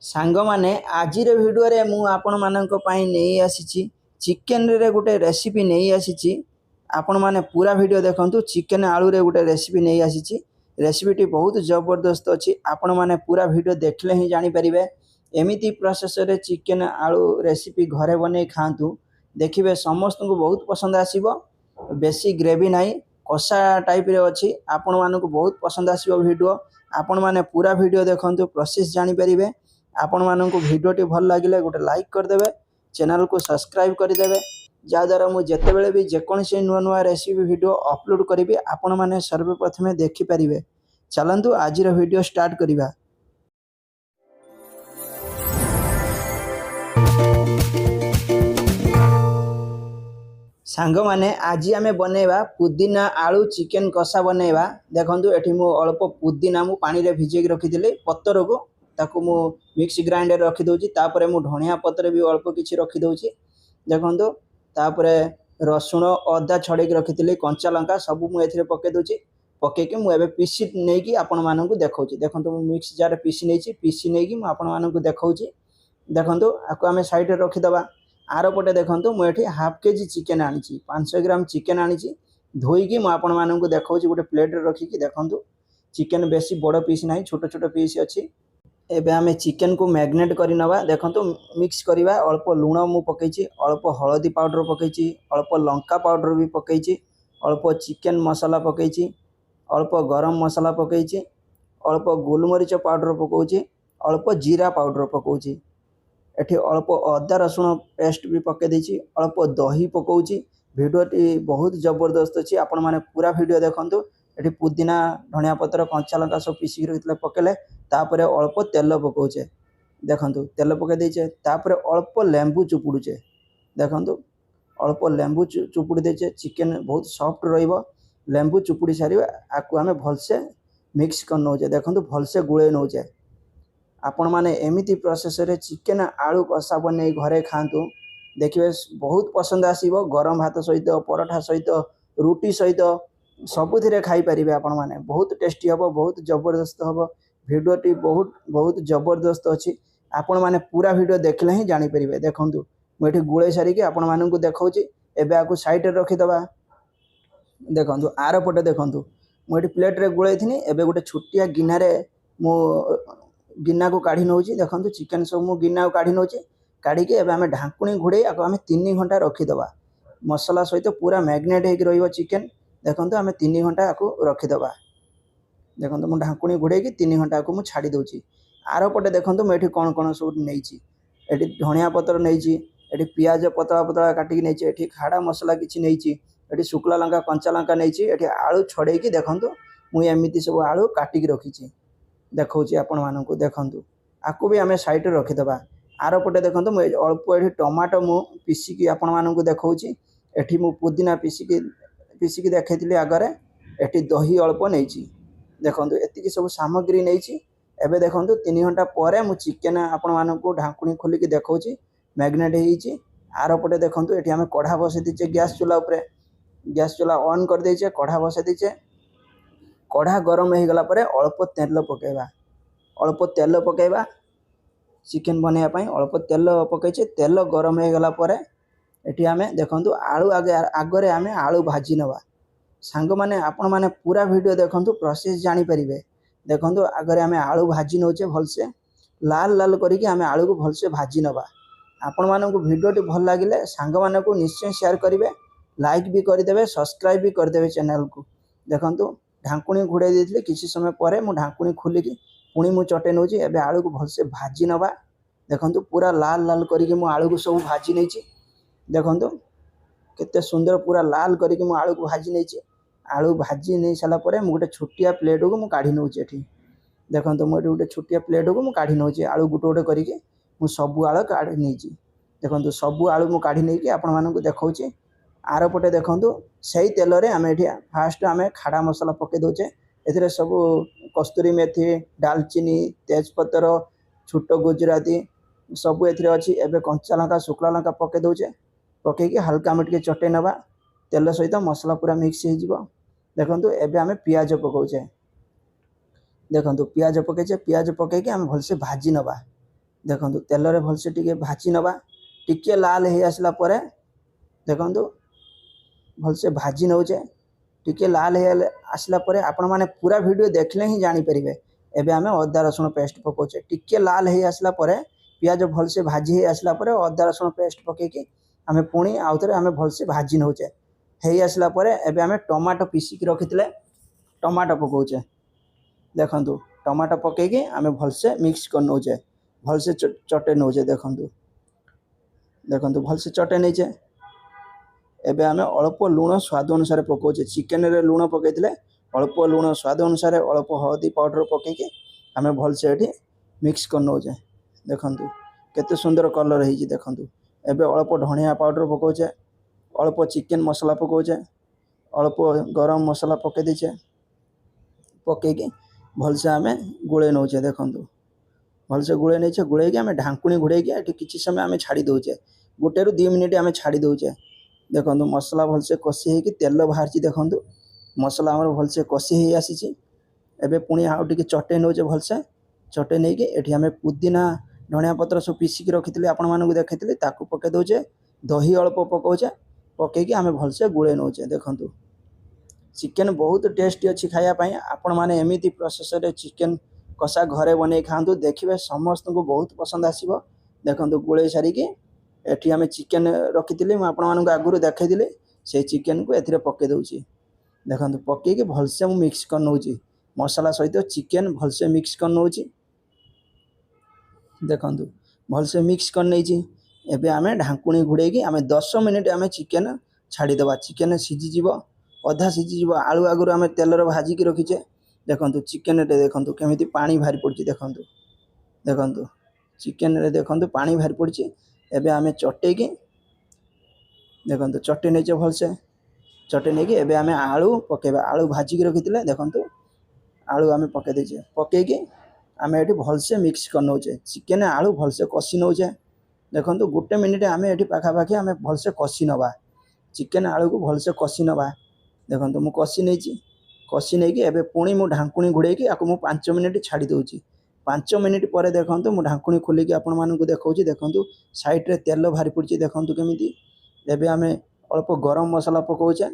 सांग माने आजिर भिडियो रे मु आपण मानक पई नेई आसीची चिकन रे गोटे रेसिपी नेई आसीची। आपण माने पूरा वीडियो देखंतु। चिकन आलू रे गोटे रेसिपी नेई आसीची। रेसिपी टी बहुत जबरदस्त अछि। आपण माने पूरा वीडियो देखले ही जानि परिबे। एमिति प्रोसेस रे चिकन आलू रेसिपी घरे बने खांतु, देखिबे समस्त को बहुत पसंद आसीबो। बेसी ग्रेवी नाही, कषा टाइप रे अछि। आपण मानक बहुत पसंद आसीबो वीडियो। आपण माने पूरा वीडियो देखंतु, प्रोसेस जानि परिबे। आपण मानक वीडियो टी भल लागिले गोटे लाइक कर देबे, चैनल को सब्सक्राइब कर देबे, जा द्वारा मु जेते बेले भी जेकोनसी नुआ नुआ रेसिपी वीडियो अपलोड करिबे आपण माने सर्वप्रथमे देखि परिबे। चलंतु आजिर वीडियो स्टार्ट करिबा। सांग माने आज आमे बनेबा पुदीना आलू चिकन कषा बनेबा। देखंतु एठी मु अल्प पुदीना मु पानी रे भिजेक रखि दिले, पत्तर को ताकू मु मिक्स ग्राइंडर रखि दोची। तापरे मु धनिया पत्र भी अल्प किछि रखि दोची। देखंतु तापरे रसुण अदा छड़ेक रखिथिले, कंचा लंका सब मु एथिरे पके दोची। पके के मु एबे पीसी नै कि आपण मानकु देखौची। देखंतु मु मिक्स जार पीसी नैची, पीसी नै कि मु आपण मानकु देखौची। देखंतु आको आमे साइड रे रखि दबा। आरो पटे देखंतु मु एठी हाफ केजी चिकन आनिची, 500 ग्राम चिकन आनिची। धोई कि मु आपण मानकु देखौची गोटे प्लेट रे रखि कि। देखंतु चिकन बेसी बड़ पीस नाही, छोटो छोटो पीस अछि। एबे आमे चिकन को मैग्नेट करि नबा। देखंतु मिक्स करिवा। अल्प लूण मु पकेची, अल्प हळदी पाउडर पकेची, अल्प लंका पाउडर भी पकेची, अल्प चिकन मसाला पकेची, अल्प गरम मसाला पकेची, अल्प गोलमरीच पाउडर पकोची, अल्प जीरा पाउडर पकोची। एठी अल्प अदा रसुण पेस्ट भी पके देची, अल्प दही पकोची। वीडियो टी बहुत जबरदस्त अछि। आपण माने पूरा वीडियो देखंतु। एठी पुदीना धनिया पत्र कंचा लंका सब पीसी रखितले पकेले। तापरे अल्प तेल पकोचे। देखंतु तेल पके देचे। तापरे अल्प लेंबू चुपुडुचे। देखंतु अल्प लेंबू चुपुडी देचे। चिकन बहुत सॉफ्ट रहिबो। लेंबू चुपुडी सारिबा आकु आमे भलसे मिक्स कर नोचे। देखंतु भलसे गुळे नोचे। आपण माने एमिति प्रोसेस रे चिकन आलू कषा बने घरे खांतु, देखिबे बहुत पसंद आसीबो। गरम भात सहित, पराठा सहित, रोटी सहित सबुथिरे खाई परिबे। आपण माने बहुत टेस्टी हबो, बहुत जबरदस्त हबो। वीडियो टी बहुत बहुत जबरदस्त अछि। आपण माने पूरा वीडियो देखले ही जानि परिबे। देखंतु मु एठी गुळे सारी कि आपण मानकु देखौची। एबे आकु साइड रे रखि दबा। देखंतु आरो पटे देखंतु मु एठी प्लेट रे गुळे थिनी। एबे गोटे छोटिया गिना रे मु गिना को काढी नउची। देखंतु चिकन सब मु गिना को काढी नउची। काढी के एबे आमे ढाकुणी घुडे आको आमे 3 घंटा रखि दबा। मसाला सहित पूरा मैग्नेट हेक रहिबो चिकन। देखंतु आमे 3 घंटा आको रखि दबा। देखंतु मु ढाकुणी घुडे कि 3 घंटा को मु छाडी दोची। आरो पटे देखंतु मु एठी कोन कोन सब नेइची। एठी धनिया पत्र नेइची, एठी प्याज पतला पतला काटी कि नेइची, एठी खाड़ा मसाला किछि नेइची, एठी शुक्ला लंका कंचा लंका नेइची, एठी आलू छडे कि। देखंतु मु एमिति सब आलू काटी कि रखिची। देखौची आपण मानकु। देखंतु आकु भी आमे साइड रे रखि दबा। आरो पटे देखंतु मु अल्प एठी टमाटो मु पीसी कि आपण मानकु देखौची। एठी मु पुदीना पीसी कि देखैतिली आगरे। एठी दही अल्प नेइची। देखंतु एतिकी सब सामग्री नेइची। एबे देखंतु 3 घंटा परे मु चिकन आपण मानकु ढाकुणी खोली कि देखौची, मैग्नेट हेइची। आरो पटे देखंतु एठी आमे कढ़ा बसे दिचे गैस चूल्हा ऊपर। गैस चूल्हा ऑन कर देचे, कढ़ा बसे दिचे। कढ़ा गरम हे गला परे अल्प तेल पकेबा। अल्प तेल पकेबा चिकन बनेया पई। अल्प तेल पकेचे। तेल गरम हे गला परे एठी आमे देखंतु आलू आगरे आमे आलू भाजी नबा। सांग माने आपण माने पूरा वीडियो देखंतु, प्रोसेस जानि परिबे। देखंतु आगरे आमे आलू भाजी नोचे भलसे। लाल लाल करी कि आमे आलू को भलसे भाजी नबा। आपण मानकु वीडियो टी भल लागिले सांग मानकु निश्चय शेयर करिवे, लाइक भी कर देबे, सब्सक्राइब भी कर देबे चैनल को। देखंतु ढाकुणी घुडे देथिले। किछि समय परे मु ढाकुणी खोली कि पुणी मु चटे नोची। एबे आलू को भलसे भाजी नबा। देखंतु पूरा लाल लाल करी कि मु आलू को सब भाजी नैची। देखंतु केते सुंदर पूरा लाल करी कि मु आलू को भाजी नैची। आलू भाजी नै साला परे मु गोटे छोटिया प्लेट को मु काढी नउची एठी। देखंतु मु गोटे छोटिया प्लेट को मु काढी नउची। आलू गुटे गुटे करी कि मु सब आलू काढी नैची। देखंतु सब आलू मु काढी नै कि आपण मानकु देखौची। आरो पटे देखंतु सेही तेल रे आमे एठी फास्ट आमे खाड़ा मसाला पके दोचे। एथिरे सब कस्तूरी मेथी, दालचीनी, तेजपत्र, छोटो गुजराती सब एथिरे अछि। एबे कंचा लंका, शुक्ला लंका पके दोचे। पके कि हल्का मिटके चटे नबा। तेल सहित मसाला पूरा मिक्स हे जिवो। देखंतु एबे आमे प्याज पकोचे। देखंतु प्याज पकेचे। प्याज पके कि आमे भलसे भाजी नबा। देखो तेल भलसे टिके भाजी नवा टिके लाल हो आसला देखो भलसे भाजी नौचे टिके लाल हो आसला आपण मैंने पूरा वीडियो देखले ही जानीपर एबे आमे अदा रसुण पेस्ट पकाउचे टिके लाल हो आसला पियाज भलसे भाजी हो आसला अदा रसुण पेस्ट पकईकि आमे पुणी आउ थे आमे भलसे भाजी नौचे हो आसला एबे आमे टमाटो पीसिक रखी टमाटो पकाउचे देखु टमाटो पकईकि आमे भलसे मिक्स कर नौचे भलसे चटे नौचे देखु भलसे चटे नहींचे एबे आमे अल्प लुण स्वाद अनुसार पकाउचे चिकेन रे लुण पकईले अल्प लुण स्वाद अनुसार अल्प हळदी पाउडर पकईकि आमे भलसे एठी मिक्स कर नौचे देखु केते सुंदर कलर होईची देखु एबे अल्प धनिया पाउडर पकाउचे अल्प चिकेन मसला पकाउचे अल्प गरम मसला पकई देचे पकईकि भलसे आमे गुळे नौचे देखु भलसे गुळे नहीं गुड़े आम ढांकुणी घोड़े किसी समय आम छाड़ी दौचे 1 ରୁ 2 मिनिट आम छाड़ी दौचे देखो मसला भलसे कषि हो तेल बाहर देखु मसला आम भलसे कषि हो आसी एबे पुणी आउ टिके चटे नौचे भलसे चटे नहीं कि एठी आम पुदीना धनिया पत्र सब पीसिक रखी थे आपण मानक देखी ताकू पकई दौचे दही अल्प पकाउचे पकईकि आम भलसे गुळे नौचे देखु चिकेन बहुत टेस्टी अच्छी खायापाई आपण मैंने एमती प्रोसेस चिकेन कषा घरे बन खातु देखिए समस्त को बहुत पसंद आसो देखो गुड़े सारिकी एटी आम चिकेन रखी थी मुझे आगुरी देखी से चिकेन को ए पकई दूसरी देखो पकईकि भलसे मुझे मिक्स कर नौची मसला सहित चिकेन भलसे मिक्स कर नौची देखु भलसे मिक्स कर नहीं एबे आम ढांकुणी घोड़े आम 10 मिनिट आम चिकेन छाड़ीदे चिकेन सीझीज अधा सीझीज आलू आगुरी आम तेल भाजिकी रखीचे देखु चिकेन रे देखु केमी पानी बाहरी पड़ी देखु देखु चिकेन रे देखु पानी बाहरी पड़ी एबे आम चटेकी देखु चटे नहीं भलसे चटे नहीं एबे आम आलू पकेबा आलू भाजिकी रखी थे देखु आलू आम पकई देचे पकईकि आम ये भलसे मिक्स कर नौचे चिकेन आलू भलसे कषि नौचे देखु 1 मिनिट आम ये पाखापाखि आम भलसे कषि नवा चिकेन आलू को भलसे कषि नवा देखु मुझे कषि नहीं कि एबे पुणी मु ढांकुणी घोड़े आपको मुझे 5 मिनिट छाड़ी दूची 5 मिनिट पर देखो मुझे ढांकुणी खोलिकी आपण मानक देखा देखु साइड्रे तेल बाहरी पड़ी देखु केमी एबे आम अल्प गरम मसला पकाउचे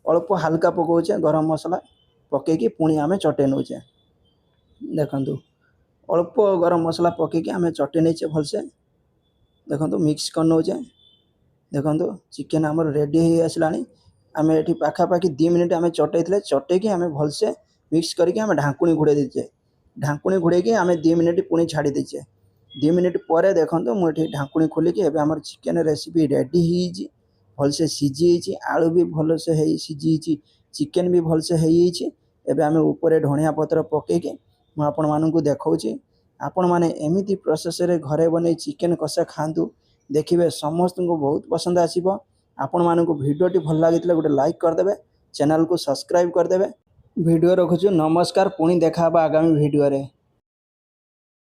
अल्प हल्का पकाउचे गरम मसला पकईकि पुणी आम चटे नौचे देखु अल्प गरम मसला पकईकि आम चटे नहीं भलसे देखु मिक्स कर नौचे देखु चिकेन आमर रेडी हो आसला आम ये पाखापाखि 2 मिनिट आम चटे चटेकी आम भलसे मिक्स करके आम ढांकुणी घोड़े देचे ढांकुणी घोड़े आम 2 मिनिट पुणी छाड़ी देचे 2 मिनिट पर देखो मुझे ढांकुणी खोलिकी एबे आमर चिकेन रेसिपी रेडी हो भलसे सीझी आलू भी भलसे सीझी चिकेन भी भलसे होबे आम ऊपर धनिया पत्र पकईकि मुझे आपण मानक देखा आपण मैंने एमती प्रोसेस घरे बन चिकेन कषा खातु देखिए समस्त को बहुत पसंद आसो आपण मानक भिडियोटी भल लगी गोटे लाइक करदे चैनल को सब्सक्राइब करदे वीडियो रखुछु नमस्कार पुणी देखा आगामी वीडियो रे।